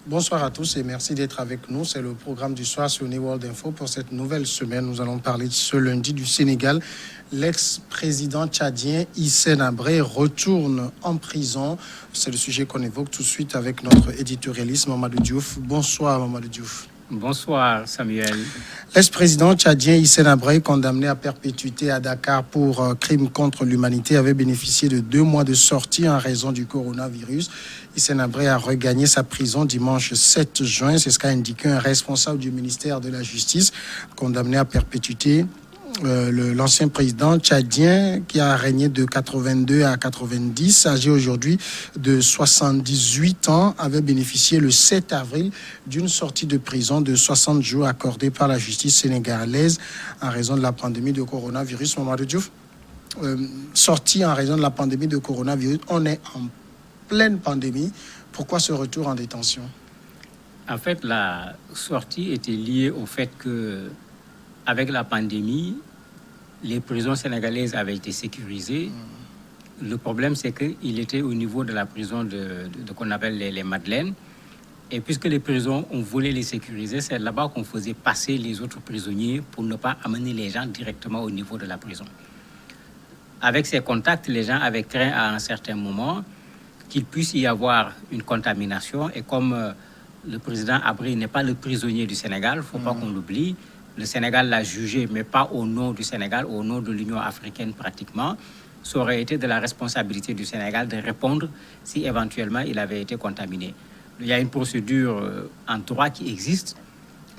Bonsoir à tous et merci d'être avec nous. C'est le programme du soir sur New World Info. Pour cette nouvelle semaine, nous allons parler ce lundi du Sénégal. L'ex-président tchadien Hissène Habré retourne en prison. C'est le sujet qu'on évoque tout de suite avec notre éditorialiste Mamadou Diouf. Bonsoir Mamadou Diouf. Bonsoir Samuel. L'ex-président tchadien Hissène Habré, condamné à perpétuité à Dakar pour crime contre l'humanité, avait bénéficié de 2 mois de sortie en raison du coronavirus. Hissène Habré a regagné sa prison dimanche 7 juin. C'est ce qu'a indiqué un responsable du ministère de la Justice, condamné à perpétuité. L'ancien président tchadien qui a régné de 82 à 90, âgé aujourd'hui de 78 ans, avait bénéficié le 7 avril d'une sortie de prison de 60 jours accordée par la justice sénégalaise en raison de la pandémie de coronavirus. Mamadou Diouf, sortie en raison de la pandémie de coronavirus, on est en pleine pandémie. Pourquoi ce retour en détention? En fait, la sortie était liée au fait que avec la pandémie, les prisons sénégalaises avaient été sécurisées. Le problème, c'est qu'il était au niveau de la prison de qu'on appelle les Madeleines. Et puisque les prisons, on voulait les sécuriser, c'est là-bas qu'on faisait passer les autres prisonniers pour ne pas amener les gens directement au niveau de la prison. Avec ces contacts, les gens avaient craint à un certain moment qu'il puisse y avoir une contamination. Et comme le président Habré n'est pas le prisonnier du Sénégal, il ne faut pas qu'on l'oublie. Le Sénégal l'a jugé, mais pas au nom du Sénégal, au nom de l'Union africaine pratiquement. Ça aurait été de la responsabilité du Sénégal de répondre si éventuellement il avait été contaminé. Il y a une procédure en droit qui existe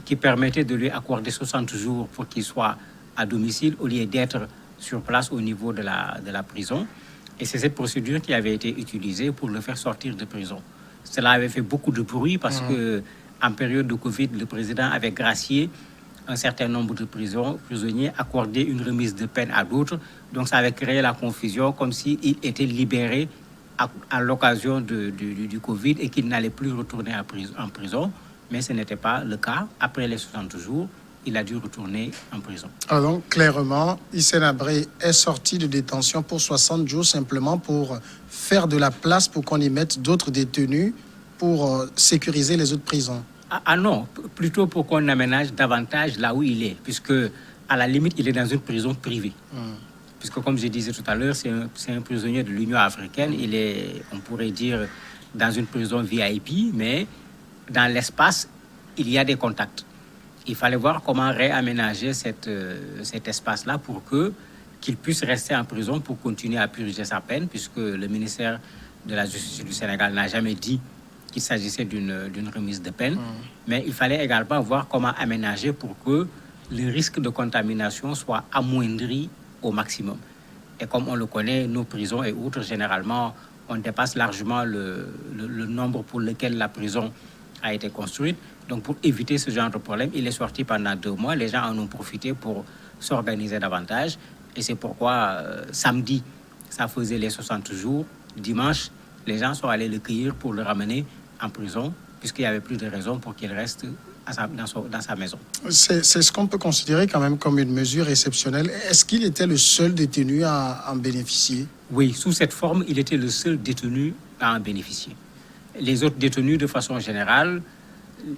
qui permettait de lui accorder 60 jours pour qu'il soit à domicile au lieu d'être sur place au niveau de la prison. Et c'est cette procédure qui avait été utilisée pour le faire sortir de prison. Cela avait fait beaucoup de bruit parce que en période de Covid, le président avait gracié un certain nombre de prisonniers, accordé une remise de peine à d'autres. Donc ça avait créé la confusion comme s'il était libéré à l'occasion du Covid et qu'il n'allait plus retourner en prison. Mais ce n'était pas le cas. Après les 60 jours, il a dû retourner en prison. Alors donc, clairement, Hissène Habré est sorti de détention pour 60 jours simplement pour faire de la place pour qu'on y mette d'autres détenus pour sécuriser les autres prisons. Ah non, plutôt pour qu'on aménage davantage là où il est, puisque à la limite, il est dans une prison privée. Puisque comme je disais tout à l'heure, c'est un prisonnier de l'Union africaine. Il est, on pourrait dire, dans une prison VIP, mais dans l'espace, il y a des contacts. Il fallait voir comment réaménager cet espace-là pour qu'il puisse rester en prison pour continuer à purger sa peine, puisque le ministère de la Justice du Sénégal n'a jamais dit qu'il s'agissait d'une remise de peine. Mais il fallait également voir comment aménager pour que le risque de contamination soit amoindri au maximum. Et comme on le connaît, nos prisons et autres, généralement, on dépasse largement le nombre pour lequel la prison a été construite. Donc pour éviter ce genre de problème, il est sorti pendant 2 mois. Les gens en ont profité pour s'organiser davantage. Et c'est pourquoi samedi, ça faisait les 60 jours. Dimanche, les gens sont allés le cueillir pour le ramener en prison, puisqu'il n'y avait plus de raison pour qu'il reste dans sa maison. C'est ce qu'on peut considérer quand même comme une mesure exceptionnelle. Est-ce qu'il était le seul détenu à en bénéficier? Oui, sous cette forme, il était le seul détenu à en bénéficier. Les autres détenus, de façon générale,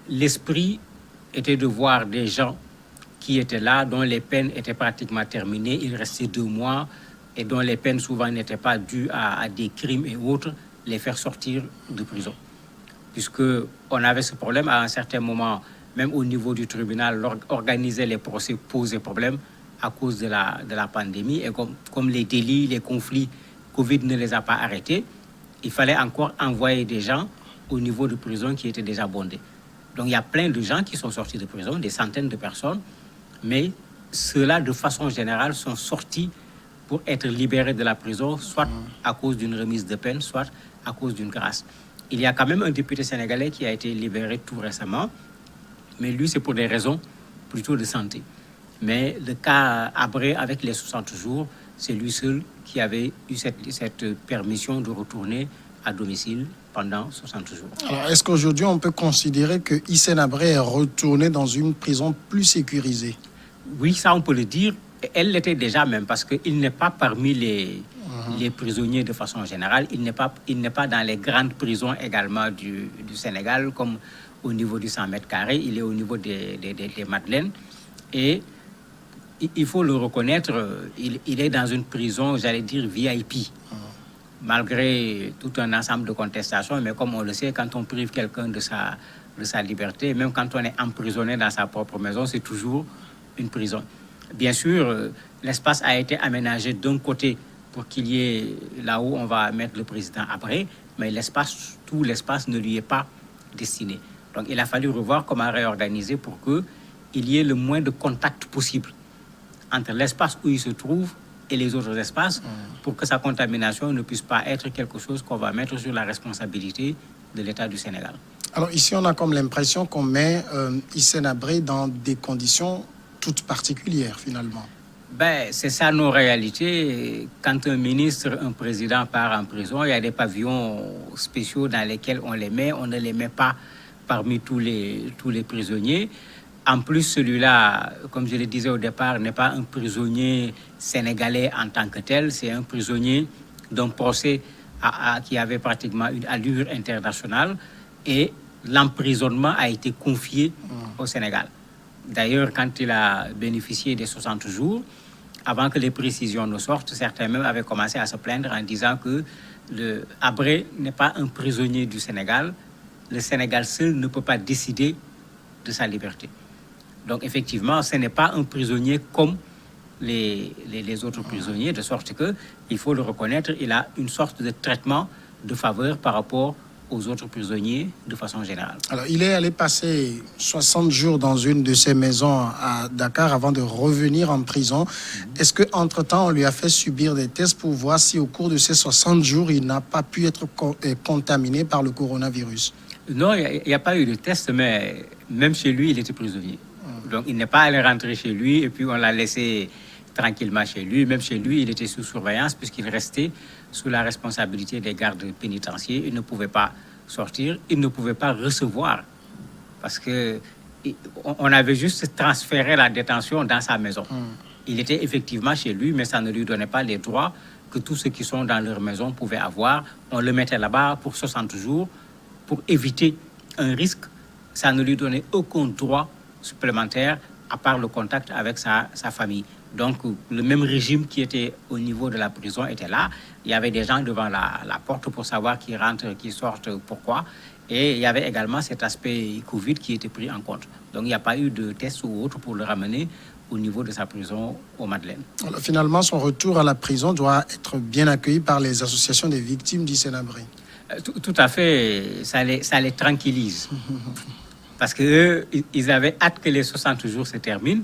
l'esprit était de voir des gens qui étaient là, dont les peines étaient pratiquement terminées. Il restait 2 mois et dont les peines souvent n'étaient pas dues à des crimes et autres, les faire sortir de prison. Puisqu'on avait ce problème à un certain moment, même au niveau du tribunal, organiser les procès posait problème à cause de la pandémie. Et comme les délits, les conflits, Covid ne les a pas arrêtés, il fallait encore envoyer des gens au niveau de prison qui étaient déjà bondés. Donc il y a plein de gens qui sont sortis de prison, des centaines de personnes, mais ceux-là, de façon générale, sont sortis pour être libérés de la prison, soit à cause d'une remise de peine, soit à cause d'une grâce. Il y a quand même un député sénégalais qui a été libéré tout récemment, mais lui, c'est pour des raisons plutôt de santé. Mais le cas Habré, avec les 60 jours, c'est lui seul qui avait eu cette permission de retourner à domicile pendant 60 jours. Alors, est-ce qu'aujourd'hui, on peut considérer que Hissène Habré est retourné dans une prison plus sécurisée? Oui, ça, on peut le dire. Elle l'était déjà même, parce qu'il n'est pas parmi les prisonniers de façon générale. Il n'est pas dans les grandes prisons également du Sénégal, comme au niveau du 100 mètres carrés. Il est au niveau des Madeleines. Et il faut le reconnaître, il est dans une prison, j'allais dire, VIP. Malgré tout un ensemble de contestations, mais comme on le sait, quand on prive quelqu'un de sa liberté, même quand on est emprisonné dans sa propre maison, c'est toujours une prison. Bien sûr, l'espace a été aménagé d'un côté pour qu'il y ait là où on va mettre le président après, mais tout l'espace ne lui est pas destiné. Donc il a fallu revoir comment réorganiser pour qu'il y ait le moins de contact possible entre l'espace où il se trouve et les autres espaces pour que sa contamination ne puisse pas être quelque chose qu'on va mettre sur la responsabilité de l'État du Sénégal. Alors ici, on a comme l'impression qu'on met Hissène Habré dans des conditions toutes particulières finalement. Ben, c'est ça nos réalités. Quand un ministre, un président part en prison, il y a des pavillons spéciaux dans lesquels on les met. On ne les met pas parmi tous les prisonniers. En plus, celui-là, comme je le disais au départ, n'est pas un prisonnier sénégalais en tant que tel. C'est un prisonnier d'un procès qui avait pratiquement une allure internationale. Et l'emprisonnement a été confié au Sénégal. D'ailleurs, quand il a bénéficié des 60 jours, avant que les précisions ne sortent, certains même avaient commencé à se plaindre en disant que Habré n'est pas un prisonnier du Sénégal. Le Sénégal seul ne peut pas décider de sa liberté. Donc, effectivement, ce n'est pas un prisonnier comme les autres prisonniers, de sorte que, il faut le reconnaître, il a une sorte de traitement de faveur par rapport aux autres prisonniers de façon générale. Alors, il est allé passer 60 jours dans une de ses maisons à Dakar avant de revenir en prison. Est-ce qu'entre-temps, on lui a fait subir des tests pour voir si au cours de ces 60 jours, il n'a pas pu être contaminé par le coronavirus? Non, il n'y a pas eu de test, mais même chez lui, il était prisonnier. Donc, il n'est pas allé rentrer chez lui et puis on l'a laissé tranquillement chez lui. Même chez lui, il était sous surveillance puisqu'il restait sous la responsabilité des gardes pénitentiaires. Il ne pouvait pas sortir, il ne pouvait pas recevoir parce qu'on avait juste transféré la détention dans sa maison. Il était effectivement chez lui, mais ça ne lui donnait pas les droits que tous ceux qui sont dans leur maison pouvaient avoir. On le mettait là-bas pour 60 jours pour éviter un risque. Ça ne lui donnait aucun droit supplémentaire à part le contact avec sa famille. Donc, le même régime qui était au niveau de la prison était là. Il y avait des gens devant la porte pour savoir qui rentrent, qui sortent, pourquoi. Et il y avait également cet aspect Covid qui était pris en compte. Donc, il n'y a pas eu de test ou autre pour le ramener au niveau de sa prison au Madeleine. Alors, finalement, son retour à la prison doit être bien accueilli par les associations des victimes d'Hissène Habré. Tout à fait. Ça les tranquillise. Parce qu'eux, ils avaient hâte que les 60 jours se terminent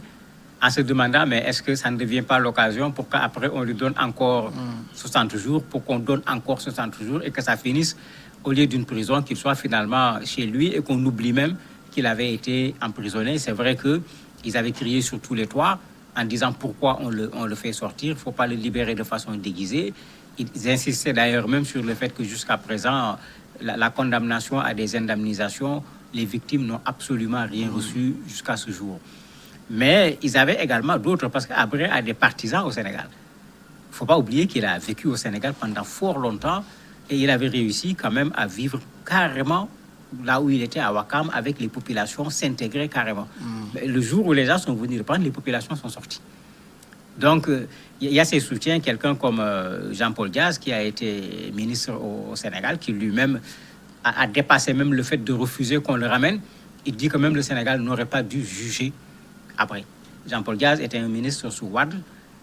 en se demandant, mais est-ce que ça ne devient pas l'occasion pour qu'après on lui donne encore 60 jours, pour qu'on donne encore 60 jours et que ça finisse au lieu d'une prison, qu'il soit finalement chez lui et qu'on oublie même qu'il avait été emprisonné. C'est vrai qu'ils avaient crié sur tous les toits en disant pourquoi on le fait sortir, il ne faut pas le libérer de façon déguisée. Ils insistaient d'ailleurs même sur le fait que jusqu'à présent, la condamnation à des indemnisations, les victimes n'ont absolument rien reçu jusqu'à ce jour. Mais ils avaient également d'autres, parce qu'Habré a des partisans au Sénégal. Il ne faut pas oublier qu'il a vécu au Sénégal pendant fort longtemps et il avait réussi quand même à vivre carrément là où il était à Ouakam avec les populations, s'intégrer carrément. Mais le jour où les gens sont venus le prendre, les populations sont sorties. Donc, il y a ses soutiens, quelqu'un comme Jean-Paul Diaz, qui a été ministre au Sénégal, qui lui-même a dépassé même le fait de refuser qu'on le ramène. Il dit que même le Sénégal n'aurait pas dû juger après. Jean-Paul Diaz était un ministre sous Wade.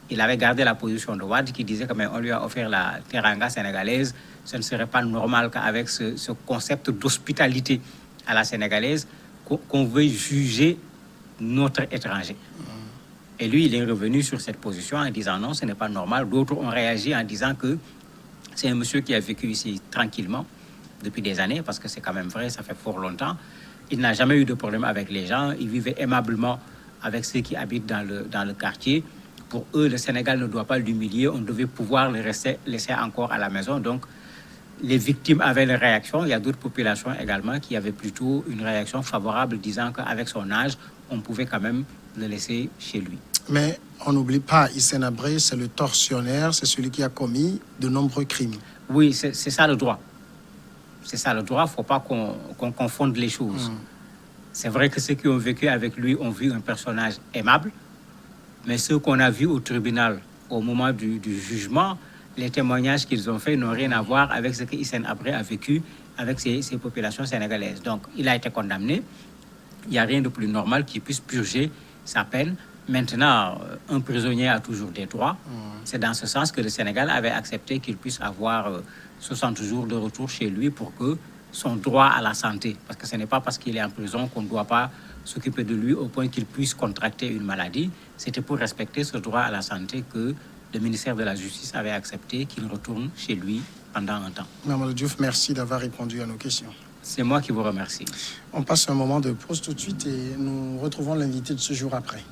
Il avait gardé la position de Wade qui disait qu'on lui a offert la teranga sénégalaise. Ce ne serait pas normal qu'avec ce concept d'hospitalité à la sénégalaise, qu'on veuille juger notre étranger. Et lui, il est revenu sur cette position en disant non, ce n'est pas normal. D'autres ont réagi en disant que c'est un monsieur qui a vécu ici tranquillement depuis des années, parce que c'est quand même vrai, ça fait fort longtemps. Il n'a jamais eu de problème avec les gens. Il vivait aimablement avec ceux qui habitent dans le quartier. Pour eux, le Sénégal ne doit pas l'humilier. On devait pouvoir le laisser encore à la maison. Donc, les victimes avaient une réaction. Il y a d'autres populations également qui avaient plutôt une réaction favorable, disant qu'avec son âge, on pouvait quand même le laisser chez lui. Mais on n'oublie pas, Hissène Habré, c'est le tortionnaire, c'est celui qui a commis de nombreux crimes. Oui, c'est ça le droit. C'est ça le droit, il ne faut pas qu'on confonde les choses. C'est vrai que ceux qui ont vécu avec lui ont vu un personnage aimable, mais ceux qu'on a vus au tribunal au moment du jugement, les témoignages qu'ils ont faits n'ont rien à voir avec ce que Hissène Habré a vécu avec ces populations sénégalaises. Donc, il a été condamné. Il n'y a rien de plus normal qu'il puisse purger sa peine. Maintenant, un prisonnier a toujours des droits. C'est dans ce sens que le Sénégal avait accepté qu'il puisse avoir 60 jours de retour chez lui pour que son droit à la santé, parce que ce n'est pas parce qu'il est en prison qu'on ne doit pas s'occuper de lui au point qu'il puisse contracter une maladie. C'était pour respecter ce droit à la santé que le ministère de la Justice avait accepté qu'il retourne chez lui pendant un temps. Mamadou Diouf, merci d'avoir répondu à nos questions. C'est moi qui vous remercie. On passe un moment de pause tout de suite et nous retrouvons l'invité de ce jour après.